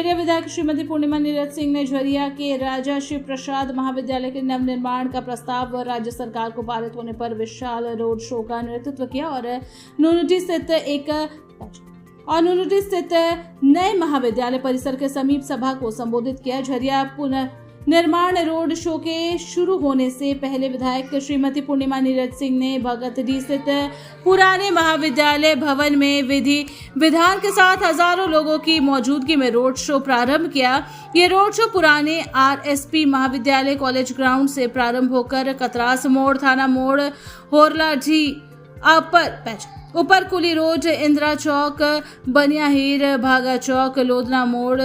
झरिया विधायक श्रीमती पूर्णिमा नीरज सिंह ने झरिया के राजा शिव प्रसाद महाविद्यालय के नवनिर्माण का प्रस्ताव राज्य सरकार को पारित होने पर विशाल रोड शो का नेतृत्व किया और नूनुटी स्थित नए महाविद्यालय परिसर के समीप सभा को संबोधित किया। झरिया पुनर्निर्माण रोड शो के शुरू होने से पहले विधायक श्रीमती पूर्णिमा नीरज सिंह ने भगतडी स्थित पुराने महाविद्यालय भवन में विधान के साथ हजारों लोगों की मौजूदगी में रोड शो प्रारंभ किया। ये रोड शो पुराने RSP महाविद्यालय कॉलेज ग्राउंड से प्रारंभ होकर कतरास मोड़, थाना मोड़, होरलाजी ऊपर कुली रोड, इंदिरा चौक, बनियाहीर, भागा चौक, लोधना मोड़,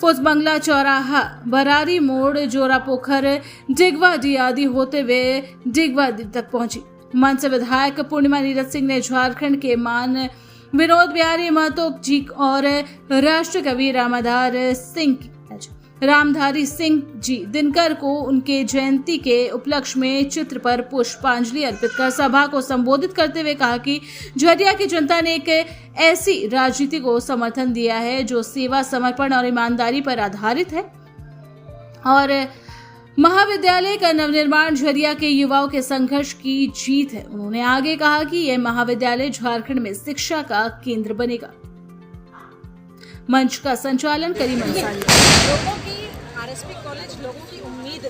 फुसबंगला चौराहा, बरारी मोड़, जोरा पोखर, डिगवाडी आदि होते हुए डिगवाडी तक पहुंची। मंच से विधायक पूर्णिमा नीरज सिंह ने झारखंड के मान विनोद बिहारी महतो जी और राष्ट्र कवि रामधारी सिंह जी दिनकर को उनके जयंती के उपलक्ष्य में चित्र पर पुष्पांजलि अर्पित कर सभा को संबोधित करते हुए कहा कि झरिया की जनता ने एक ऐसी राजनीति को समर्थन दिया है जो सेवा, समर्पण और ईमानदारी पर आधारित है और महाविद्यालय का नवनिर्माण झरिया के युवाओं के संघर्ष की जीत है। उन्होंने आगे कहा कि यह महाविद्यालय झारखंड में शिक्षा का केंद्र बनेगा। मंच का संचालन करीम अंसारी। लोगों की RSP कॉलेज लोगों की उम्मीद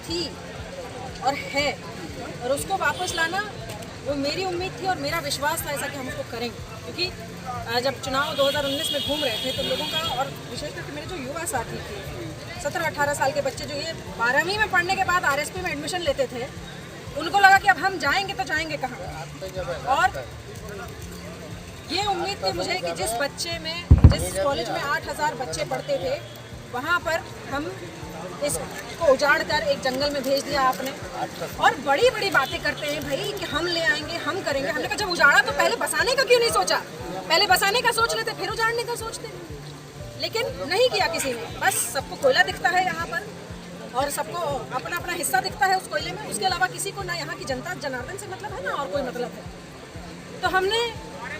थी और है, और उसको वापस लाना वो मेरी उम्मीद थी और मेरा विश्वास था ऐसा कि हम उसको करेंगे। क्योंकि जब चुनाव 2019 में घूम रहे थे तो लोगों का, और विशेष करके मेरे जो युवा साथी थे 17-18 साल के बच्चे जो ये 12वीं में पढ़ने के बाद RSP में एडमिशन लेते थे, उनको लगा कि अब हम जाएंगे तो जाएंगे कहाँ। और ये उम्मीद थी मुझे कि जिस कॉलेज में 8000 बच्चे पढ़ते थे वहाँ पर हम इसको उजाड़ कर एक जंगल में भेज दिया आपने। और बड़ी बड़ी बातें करते हैं भाई कि हम ले आएंगे, हम करेंगे। हमने कहा जब उजाड़ा तो पहले बसाने का क्यों नहीं सोचा? पहले बसाने का सोच लेते फिर उजाड़ने का सोचते, लेकिन नहीं किया किसी ने। बस सबको कोयला दिखता है यहाँ पर और सबको अपना अपना हिस्सा दिखता है उस कोयले में। उसके अलावा किसी को ना यहाँ की जनता जनार्दन से मतलब है ना और कोई मतलब है। तो हमने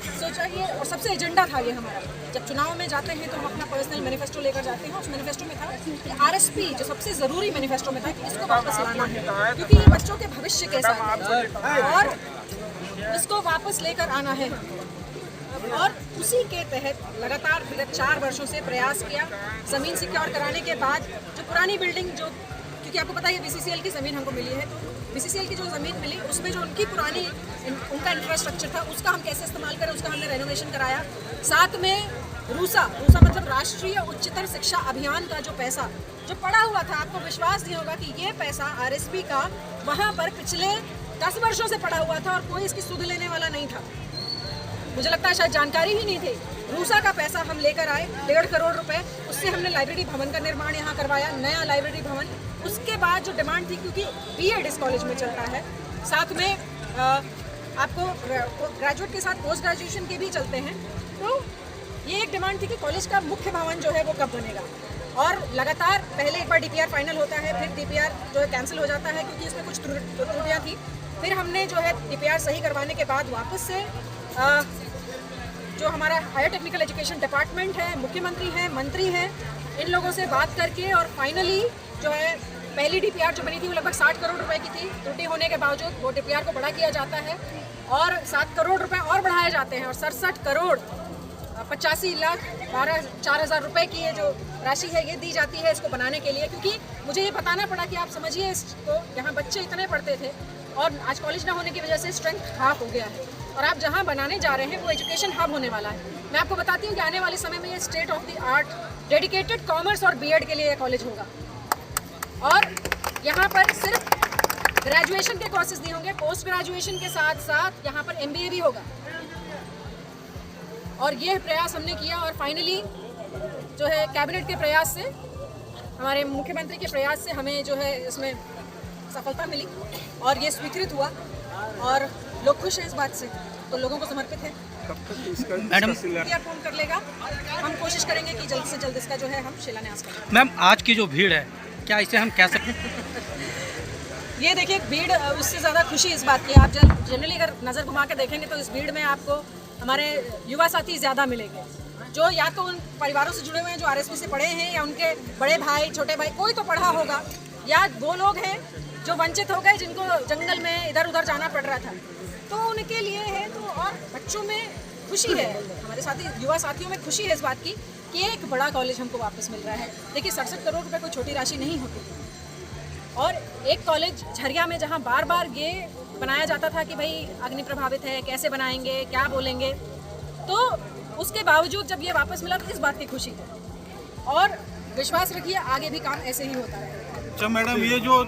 सोचा ये, और सबसे एजेंडा था ये हमारा, जब चुनाव में जाते हैं तो हम अपना पर्सनल मैनिफेस्टो लेकर जाते हैं। उस मैनिफेस्टो में था कि RSP जो सबसे ज़रूरी मैनिफेस्टो में था कि इसको वापस लाना है, क्योंकि ये बच्चों के भविष्य के साथ है और इसको वापस लेकर आना है। और उसी के तहत लगातार विगत 4 वर्षों से प्रयास किया। ज़मीन सिक्योर कराने के बाद जो पुरानी बिल्डिंग, जो क्योंकि आपको पता है BCCL की ज़मीन हमको मिली है, तो BCCL की जो ज़मीन मिली उसमें जो उनकी पुरानी उनका इंफ्रास्ट्रक्चर था उसका हम कैसे इस्तेमाल करें, उसका हमने रेनोवेशन कराया। साथ में रूसा मतलब राष्ट्रीय उच्चतर शिक्षा अभियान का जो पैसा जो पड़ा हुआ था, आपको विश्वास नहीं होगा कि ये पैसा RSP का वहाँ पर पिछले 10 वर्षों से पड़ा हुआ था और कोई इसकी सुध लेने वाला नहीं था। मुझे लगता है शायद जानकारी ही नहीं थी। रूसा का पैसा हम लेकर आए 1.5 करोड़ रुपए, उससे हमने लाइब्रेरी भवन का निर्माण यहाँ करवाया, नया लाइब्रेरी भवन। उसके बाद जो डिमांड थी, क्योंकि B.Ed इस कॉलेज में चलता है, साथ में आपको ग्रेजुएट के साथ पोस्ट ग्रेजुएशन के भी चलते हैं, तो ये एक डिमांड थी कि कॉलेज का मुख्य भवन जो है वो कब बनेगा। और लगातार पहले एक बार DPR फाइनल होता है, फिर DPR जो है कैंसिल हो जाता है क्योंकि इसमें कुछ त्रुटियाँ थी। फिर हमने जो है DPR सही करवाने के बाद वापस से जो हमारा हायर टेक्निकल एजुकेशन डिपार्टमेंट है, मुख्यमंत्री हैं, मंत्री हैं, इन लोगों से बात करके और फाइनली जो है पहली DPR जो बनी थी वो लगभग 60 करोड़ रुपए की थी। त्रुटि होने के बावजूद वो DPR को बढ़ा किया जाता है और 7 करोड़ रुपए और बढ़ाए जाते हैं और 67 करोड़ 85 लाख 4,000 रुपए की ये जो राशि है ये दी जाती है इसको बनाने के लिए। क्योंकि मुझे ये बताना पड़ा कि आप समझिए इसको, यहाँ बच्चे इतने पढ़ते थे और आज कॉलेज ना होने की वजह से स्ट्रेंथ हाफ हो गया है और आप जहाँ बनाने जा रहे हैं वो एजुकेशन हब होने वाला है। मैं आपको बताती हूँ कि आने वाले समय में ये state of the art dedicated commerce और B.Ed के लिए ये कॉलेज होगा और यहाँ पर सिर्फ ग्रेजुएशन के कोर्सेज नहीं होंगे, पोस्ट ग्रेजुएशन के साथ साथ यहाँ पर MBA भी होगा। और ये प्रयास हमने किया और फाइनली जो है कैबिनेट के प्रयास से, हमारे मुख्यमंत्री के प्रयास से हमें जो है इसमें सफलता मिली और ये स्वीकृत हुआ और लोग खुश हैं इस बात से, तो लोगों को समर्पित है। मैडम फोन कर लेगा, हम कोशिश करेंगे कि जल्द से जल्द इसका जो है हम शिलान्यास करें। मैम आज की जो भीड़ है क्या इसे हम कह सकते हैं? ये देखिए भीड़, उससे ज़्यादा खुशी इस बात की, आप जनरली अगर नज़र घुमा के देखेंगे तो इस भीड़ में आपको हमारे युवा साथी ज़्यादा मिलेंगे जो या तो उन परिवारों से जुड़े हुए हैं जो आरएसपी से पढ़े हैं, या उनके बड़े भाई छोटे भाई कोई तो पढ़ा होगा, या वो लोग हैं जो वंचित हो गए जिनको जंगल में इधर उधर जाना पड़ रहा था, तो उनके लिए है। तो और बच्चों में खुशी है, हमारे साथी युवा साथियों में खुशी है इस बात की कि एक बड़ा कॉलेज हमको वापस मिल रहा है। देखिए 67 करोड़ रुपए कोई छोटी राशि नहीं होती, और एक कॉलेज झरिया में जहाँ बार बार ये बनाया जाता था कि भाई अग्नि प्रभावित है, कैसे बनाएंगे, क्या बोलेंगे, तो उसके बावजूद जब ये वापस मिला तो इस बात की खुशी है। और विश्वास रखिए आगे भी काम ऐसे ही होता रहेगा। अच्छा मैडम, ये जो